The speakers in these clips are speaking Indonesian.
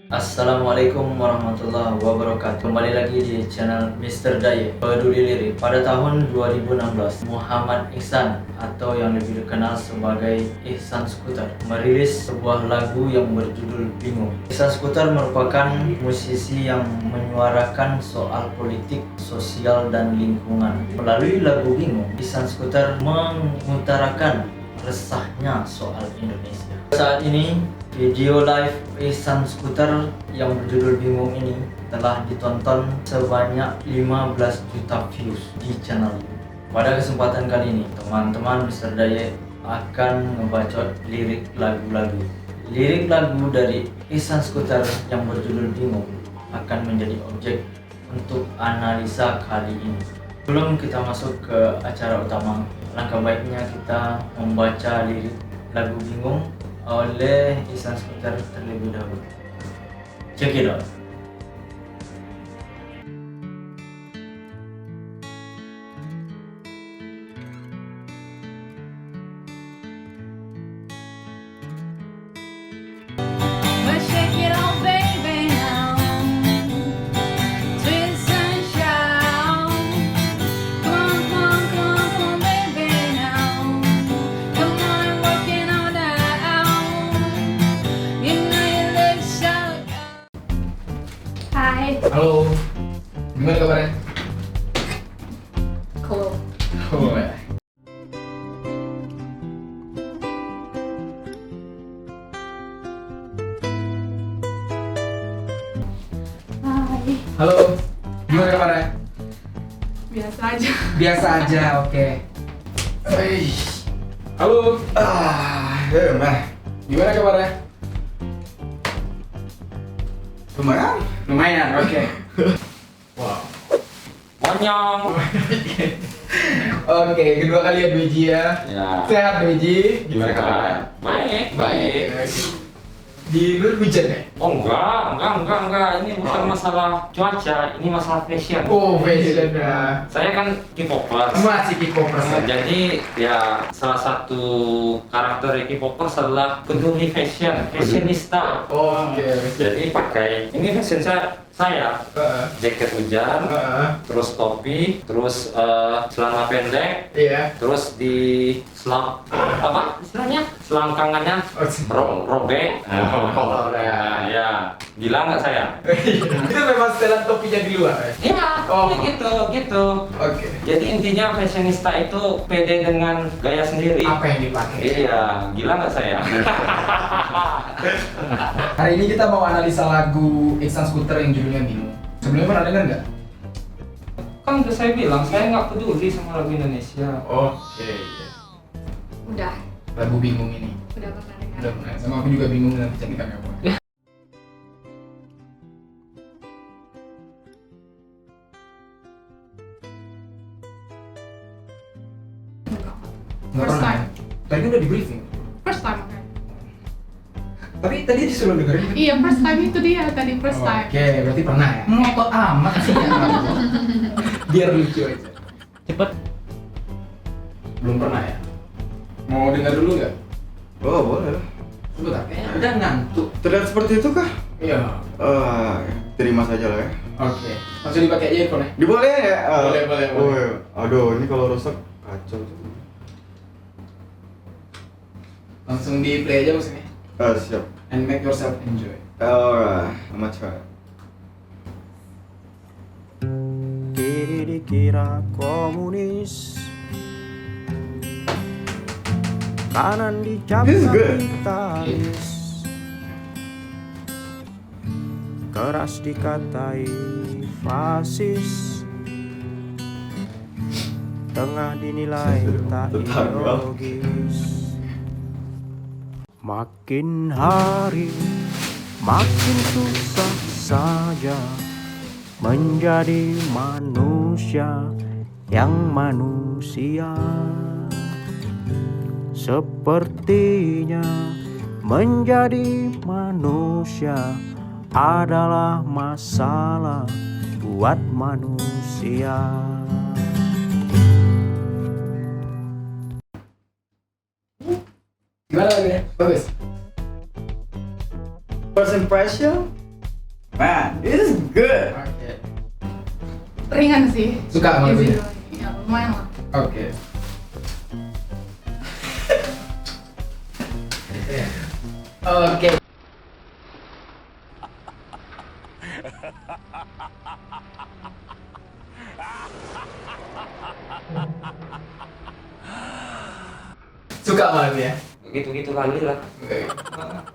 Assalamualaikum warahmatullahi wabarakatuh. Kembali lagi di channel Mr. Daye Peduli Lirik. Pada tahun 2016, Muhammad Ihsan atau yang lebih dikenal sebagai Ihsan Skuter merilis sebuah lagu yang berjudul Bingung. Ihsan Skuter merupakan musisi yang menyuarakan soal politik, sosial, dan lingkungan. Melalui lagu Bingung, Ihsan Skuter mengutarakan resahnya soal Indonesia. Saat ini video live Ihsan Skuter yang berjudul Bingung ini telah ditonton sebanyak 15 juta views di channel ini. Pada kesempatan kali ini, teman-teman Mr. Daye akan ngebacot lirik lagu-lagu. Lirik lagu dari Ihsan Skuter yang berjudul Bingung akan menjadi objek untuk analisa kali ini. Sebelum kita masuk ke acara utama, langkah baiknya kita membaca lirik lagu Bingung oleh Ihsan Skuter terlebih dahulu. Check it out. Halo, gimana kabarnya? Cool. Oh, ya. Hai. Halo, gimana kabarnya? Biasa aja. Biasa aja, oke. Hei. Halo, gimana kabarnya? Lumayan. Lumayan, oke. Wow. Monyong. Oke, kedua kali ya Biji ya. Ya. Sehat Biji. Gimana kabarnya? Baik, baik. Di luar hujan ya? Oh enggak. Ini bukan masalah cuaca, ini masalah fashion. Oh, fashion ya. Saya kan K-popers. Masih K-popers ya? Jadi ya salah satu karakter K-popers adalah peduli fashion, fashionista. Oke. Jadi pakai ini fashion saya jaket hujan, terus topi, terus celana pendek, Iya. terus di selang apa istilahnya selangkangannya robek. Oh, Ya, gila nggak saya? Itu memang setelan topinya di luar ya? Iya, Oh. gitu. Oke. Jadi intinya fashionista itu pede dengan gaya sendiri. Apa yang dipakai? Iya, gila nggak saya? Hari ini kita mau analisa lagu Ihsan Skuter yang judulnya Bingung. Sebelumnya pernah dengar nggak? Kan udah saya bilang, saya nggak peduli sama lagu Indonesia. Oke. Udah. Lagu Bingung ini. Udah pernah dengar. Udah pernah. Sama aku juga bingung nanti cantikannya apa. Enggak. Nggak First pernah. time. Tadi udah di briefing. First time. Okay. Tapi tadi disuruh dengerin. Iya, first time itu dia tadi first time. Oke, berarti pernah ya? Ngotot amat sih ya. Biar lucu aja. Cepet. Belum pernah ya? Mau dengar dulu nggak? Oh, boleh. Sebentar, kayaknya udah ngantuk. Terlihat seperti itu kah? Iya. Terima saja lah ya. Oke. Langsung dipakai aja earphone ya? Dibolehin ya? Boleh. Oh, iya. Aduh, ini kalau rusak kacau. Langsung di play aja musiknya. Siap. And make yourself enjoy. Alright, I'm gonna try. Kini dikira komunis, kanan dicap This is good. kapitalis, keras dikatai fasis, tengah dinilai tak Tetangga. ideologis. Makin hari makin susah saja menjadi manusia yang manusia. Sepertinya menjadi manusia adalah masalah buat manusia. Gimana lagunya? Bagus. First impression, Man, this is good. Oke. Ringan sih. Suka sama Easy lagunya? going. Ya lumayan lah. Oke. Oke. Suka sama lagunya? Begitu-gitu lagi lah.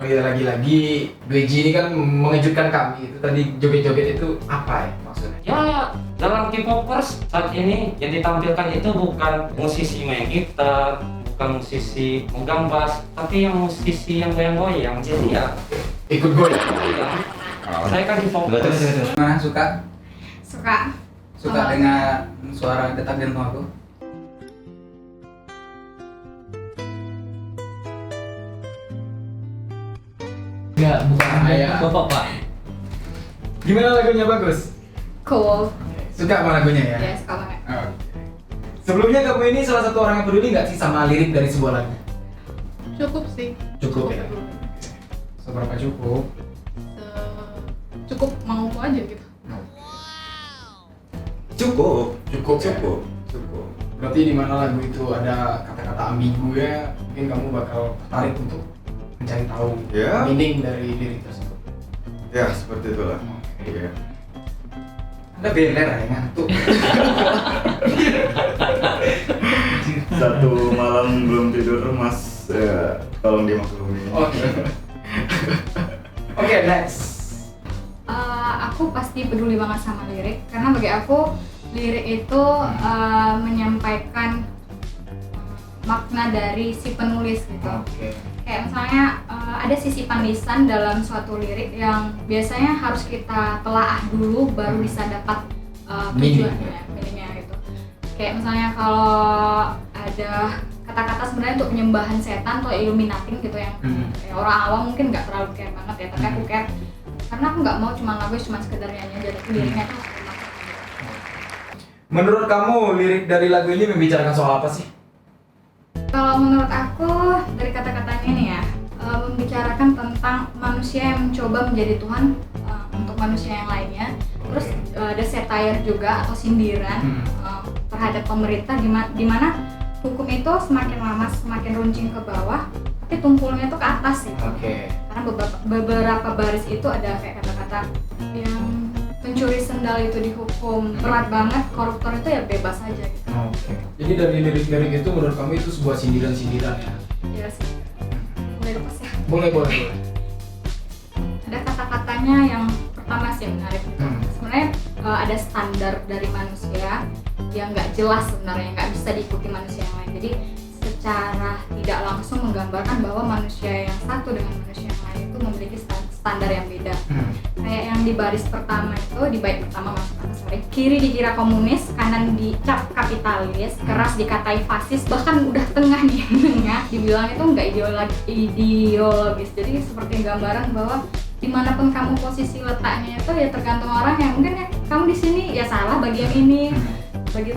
Oh iya, lagi-lagi Beji ini kan mengejutkan kami. Itu tadi joget-joget itu apa ya maksudnya? Ya, dalam K-popers saat ini yang ditampilkan itu bukan musisi main gitar, bukan musisi megang bass, tapi yang musisi yang goyang-goyang. Jadi ya, Ikut goyang. ya. Saya kan K-popers. Mana suka? Suka. Suka Sama dengan suara detak jantung aku? Enggak, bukan saya. Bapak Pak. Gimana lagunya, bagus? Cool. Suka sama lagunya ya? Ya suka banget. Oke. Sebelumnya kamu ini salah satu orang yang peduli nggak sih sama lirik dari sebuah lagu? Cukup sih. Cukup ya? Seberapa cukup? Cukup mau aja gitu. Cukup. Cukup ya? Cukup. Berarti di mana lagu itu ada kata-kata ambigu ya, mungkin kamu bakal tertarik untuk mencari tahu Ya. meaning dari lirik tersebut. Ya, seperti itulah. Oke. Iya. Anda beler ya, ngantuk. Satu malam belum tidur, Mas. Tolong dimaklumi. Oke. Oke, next. Aku pasti peduli banget sama lirik karena bagi aku lirik itu menyampaikan makna dari si penulis gitu. Oke. Kayak misalnya ada sisipan lisan dalam suatu lirik yang biasanya harus kita telaah dulu baru bisa dapat tujuannya, meaningnya gitu. Kayak misalnya kalau ada kata-kata sebenarnya untuk penyembahan setan atau Illuminati gitu yang ya orang awam mungkin nggak terlalu care banget ya, tapi aku care karena aku nggak mau cuma lagu cuma sekedar nyanyi aja, tapi liriknya tuh harus bermakna gitu. Menurut kamu lirik dari lagu ini membicarakan soal apa sih? Kalau menurut aku dari kata-katanya nih ya, membicarakan tentang manusia yang mencoba menjadi Tuhan untuk manusia yang lainnya. Terus ada satire juga atau sindiran terhadap pemerintah di mana hukum itu semakin lama semakin runcing ke bawah, tapi tumpulnya tuh ke atas gitu. Oke. Karena beberapa baris itu ada kayak kata-kata yang pencuri sendal itu dihukum berat banget, koruptor itu ya bebas aja gitu. Oke. Jadi dari lirik-lirik itu menurut kamu itu sebuah sindiran-sindiran ya? Ya sih. Boleh lepas ya. Boleh. Ada kata-katanya yang pertama sih yang menarik gitu. Sebenarnya ada standar dari manusia yang nggak jelas sebenarnya, nggak bisa diikuti manusia yang lain. Jadi secara tidak langsung menggambarkan bahwa manusia yang satu dengan manusia yang lain itu memiliki standar yang beda. Kayak yang di baris pertama itu, di bait pertama kiri dikira komunis, kanan dicap kapitalis, keras dikatai fasis, bahkan udah tengah nih tengah dibilang itu nggak ideologis. Jadi seperti gambaran bahwa dimanapun kamu posisi letaknya itu ya tergantung orang yang mungkin ya kamu di sini ya salah bagian ini bagi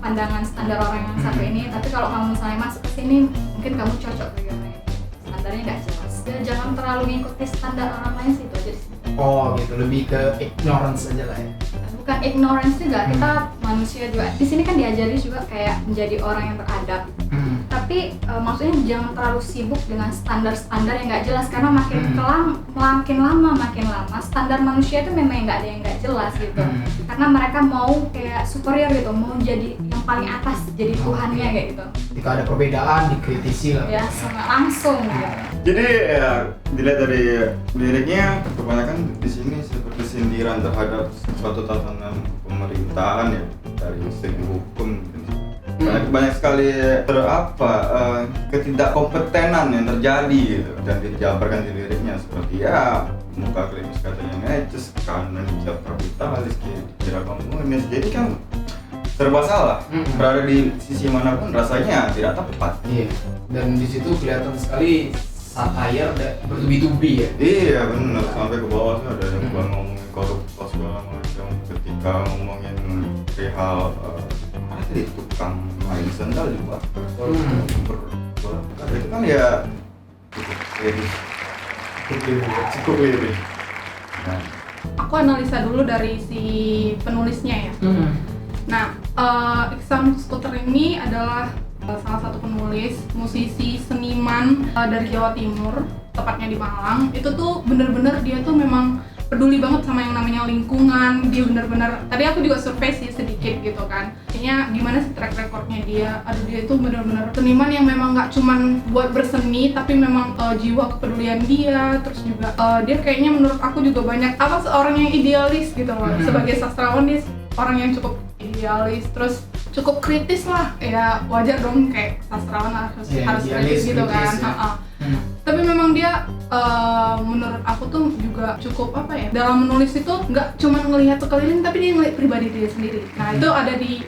pandangan standar orang yang satu ini, tapi kalau kamu misalnya masuk ke sini mungkin kamu cocok bagian lain, standarnya nggak jelas. Ya, jangan terlalu mengikuti standar orang lain sih, itu aja sih. Oh gitu, lebih ke ignorance aja lah ya. Bukan ignorance juga, kita manusia juga di sini kan diajari juga kayak menjadi orang yang beradab. Tapi maksudnya jangan terlalu sibuk dengan standar-standar yang nggak jelas karena makin lama standar manusia itu memang nggak ada yang nggak jelas gitu. Karena mereka mau kayak superior gitu, mau jadi yang paling atas, jadi Tuhannya kayak gitu. Jika ada perbedaan dikritisi lah. Ya langsung gitu. Jadi ya dilihat dari liriknya kebanyakan di sini seperti sindiran terhadap suatu tatanan pemerintahan ya dari segi hukum. Banyak sekali ketidakkompetenan yang terjadi gitu dan dijabarkan di liriknya seperti ya muka klinis katanya neces, kanan hijab kapitalis, kira komunis. Jadi kan serba salah. Berada di sisi manapun rasanya tidak tepat. Iya. Dan di situ kelihatan sekali satire bertubi-tubi ya. Iya benar, sampai ke bawah tuh ada yang ngomongin koruptor segala macam ketika ngomongin perihal ada tadi tukang main sendal juga itu kan ya cukup lirik. Nah, aku analisa dulu dari si penulisnya ya. Nah, Ihsan Skuter ini adalah salah satu penulis, musisi, seniman dari Jawa Timur, tepatnya di Malang. Itu tuh bener-bener dia tuh memang peduli banget sama yang namanya lingkungan. Dia bener-bener, tadi aku juga survei sih sedikit gitu kan, kayaknya gimana sih track recordnya dia. Aduh, dia itu bener-bener seniman yang memang nggak cuman buat berseni, tapi memang jiwa kepedulian dia. Terus juga dia kayaknya menurut aku juga banyak seorang yang idealis gitu loh. Sebagai sastrawan dia orang yang cukup idealis, terus cukup kritis lah, ya wajar dong, kayak sastrawan harus kritis gitu kan. Tapi memang dia menurut aku tuh juga cukup dalam menulis itu nggak cuma ngelihat sekeliling, tapi dia ngelihat pribadi dia sendiri. Nah itu ada di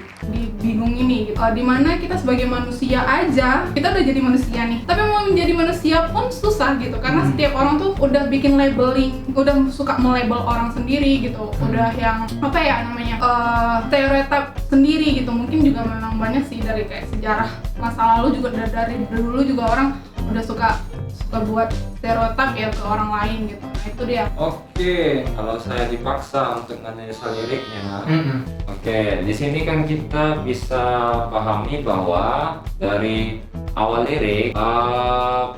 bingung ini gitu. Dimana kita sebagai manusia aja, kita udah jadi manusia nih, tapi mau menjadi manusia pun susah gitu, karena setiap orang tuh udah bikin labeling, udah suka melabel orang sendiri gitu, udah yang stereotip sendiri gitu. Mungkin juga memang banyak sih dari kayak sejarah masa lalu juga, dari dulu juga orang udah suka buat stereotip ya ke orang lain gitu. Nah itu dia. Oke, kalau saya dipaksa untuk menganalisa liriknya, oke, di sini kan kita bisa pahami bahwa dari awal lirik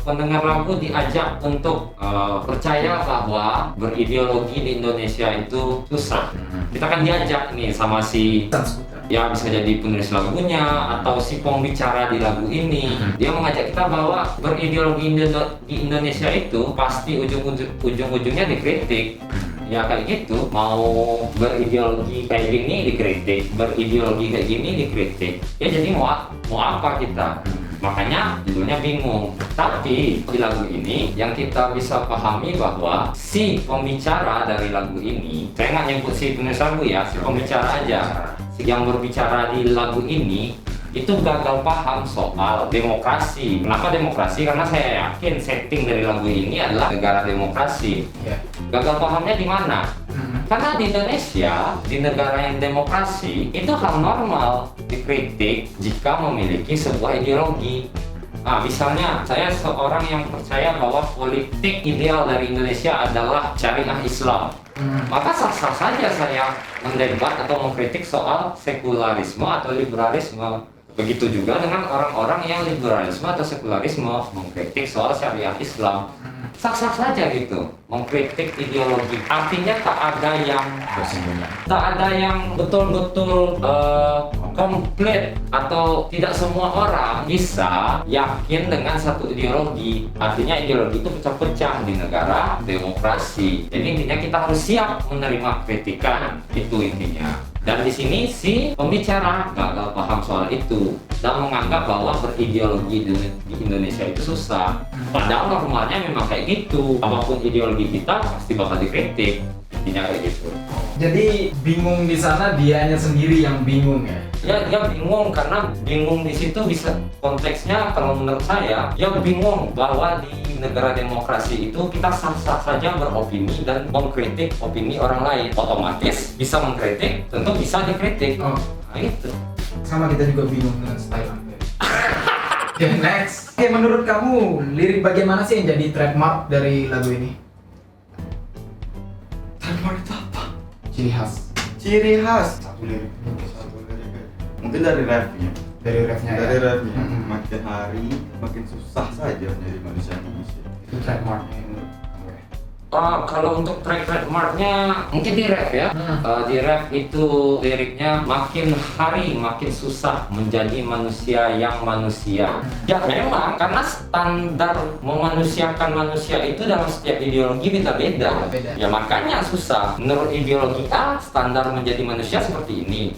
pendengar lagu diajak untuk percaya bahwa berideologi di Indonesia itu susah. Kita kan diajak nih sama si ya bisa jadi penulis lagunya atau si pembicara di lagu ini, dia mengajak kita bahwa berideologi di Indonesia itu pasti ujung-ujungnya dikritik. Ya kayak gitu, mau berideologi kayak gini dikritik, berideologi kayak gini dikritik. Ya jadi mau apa kita? Makanya judulnya bingung. Tapi di lagu ini yang kita bisa pahami bahwa si pembicara dari lagu ini, saya nggak nyebut si penulis lagu ya, si pembicara aja, yang berbicara di lagu ini itu gagal paham soal demokrasi. Kenapa demokrasi? Karena saya yakin setting dari lagu ini adalah negara demokrasi. Gagal pahamnya di mana? Karena di Indonesia, di negara yang demokrasi, itu hal normal dikritik jika memiliki sebuah ideologi. Nah, misalnya saya seorang yang percaya bahwa politik ideal dari Indonesia adalah syariah Islam. Maka sah-sah saja saya mendebat atau mengkritik soal sekularisme atau liberalisme. Begitu juga dengan orang-orang yang liberalisme atau sekularisme mengkritik soal syariah Islam. Sah-sah saja gitu, mengkritik ideologi. Artinya tak ada yang betul-betul komplit, atau tidak semua orang bisa yakin dengan satu ideologi. Artinya ideologi itu pecah-pecah di negara demokrasi. Jadi intinya kita harus siap menerima kritikan, itu intinya. Dan di sini si pembicara gagal paham soal itu dan menganggap bahwa berideologi di Indonesia itu susah. Padahal normalnya memang kayak gitu. Apapun ideologi kita pasti bakal dikritik. Intinya kayak gitu. Jadi bingung di sana dianya sendiri yang bingung ya? Ya dia bingung karena bingung di situ bisa konteksnya kalau menurut saya dia bingung bahwa di negara demokrasi itu kita sah-sah saja beropini dan mengkritik opini orang lain. Otomatis bisa mengkritik, tentu bisa dikritik. Nah itu. Sama kita juga bingung dengan style Anda. Oke, next. Oke, menurut kamu lirik bagaimana sih yang jadi trademark dari lagu ini? Trademark itu apa? Ciri khas. Ciri khas. Satu lirik. Mungkin dari refnya. Dari refnya ya? Dari refnya. Makin hari makin susah saja menjadi manusia Indonesia. Itu trademarknya menurut kamu ya? Kalau untuk trademarknya mungkin di rap ya. Di rap itu liriknya makin hari makin susah menjadi manusia yang manusia. Ya memang karena standar memanusiakan manusia itu dalam setiap ideologi beda-beda. Ya makanya susah. Menurut ideologi A standar menjadi manusia seperti ini.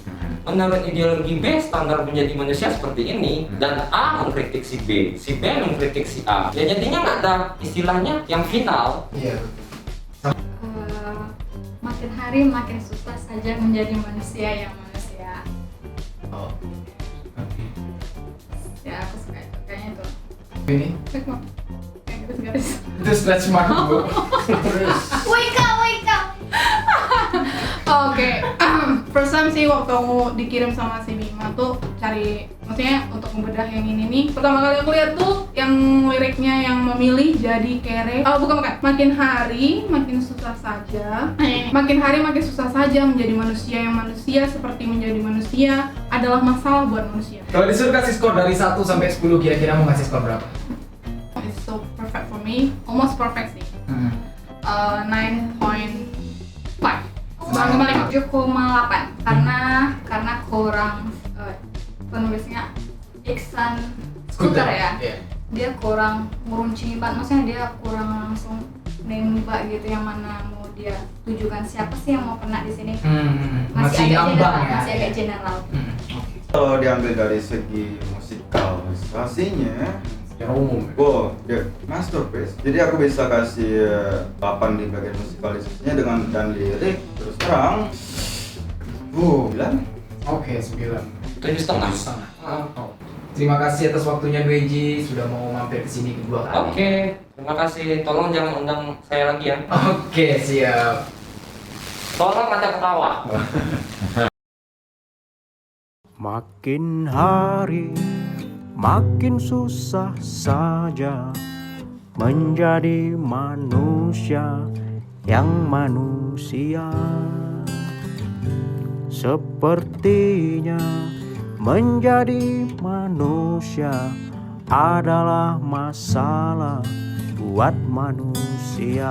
Menurut ideologi B standar menjadi manusia seperti ini, dan A mengkritik si B mengkritik si A. Ya jadinya nggak ada istilahnya yang final. Iya. Makin hari makin susah saja menjadi manusia yang manusia. Oh. Oke. Ya aku suka itu, kayaknya itu. Ini? Kayak garis-garis. Itu stretch mark Bu. Terus. Wake up. Oke, first time sih waktu aku dikirim sama si Bima tuh cari maksudnya untuk membedah yang ini nih, pertama kali aku lihat tuh yang liriknya yang memilih jadi kere. Oh bukan, makin hari makin susah saja, makin hari makin susah saja menjadi manusia, yang manusia seperti menjadi manusia adalah masalah buat manusia. Kalau disuruh kasih skor dari 1 sampai 10, kira-kira mau ngasih skor berapa? It's so perfect for me, almost perfect sih. 9.5. Kembali 7,8 karena kurang penulisnya Iksan Skuter ya. Iya. Dia kurang merunci banget, maksudnya dia kurang langsung nembak gitu yang mana mau dia tujukan siapa sih yang mau kena di sini. Masih ngambang ya. Masih agak general. Kalau diambil dari segi musikalisasinya, Secara umum. dia masterpiece. Jadi aku bisa kasih 8 di bagian musikalisasinya dan lirik. Terus terang, 9. Oke, 9. 7,5. Terima kasih atas waktunya Dweji sudah mau mampir ke sini kedua kali. Oke, terima kasih. Tolong jangan undang saya lagi ya. Oke, siap. Tolong ada ketawa. Makin hari makin susah saja menjadi manusia yang manusia. Sepertinya menjadi manusia adalah masalah buat manusia.